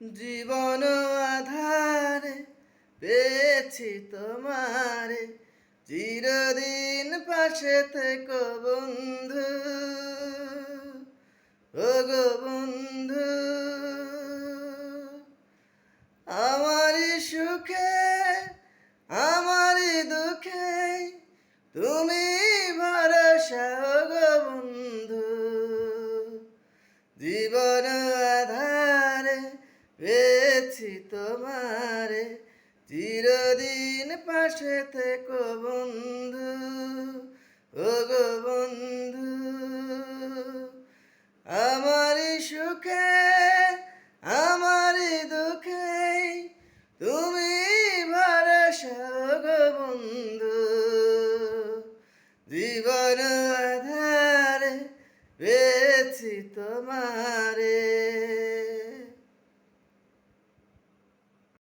জীবন আধারে পেয়েছি তোমারে, চিরদিন পাশে থেকো বন্ধু, ও গো বন্ধু। আমারই সুখে আমারই দুঃখে তুমি ভরসা, ও গো বন্ধু। জীবন আধারে পেয়েছি তোমারে, চিরদিন পাশে থেকো বন্ধু, ও গো বন্ধু। আমার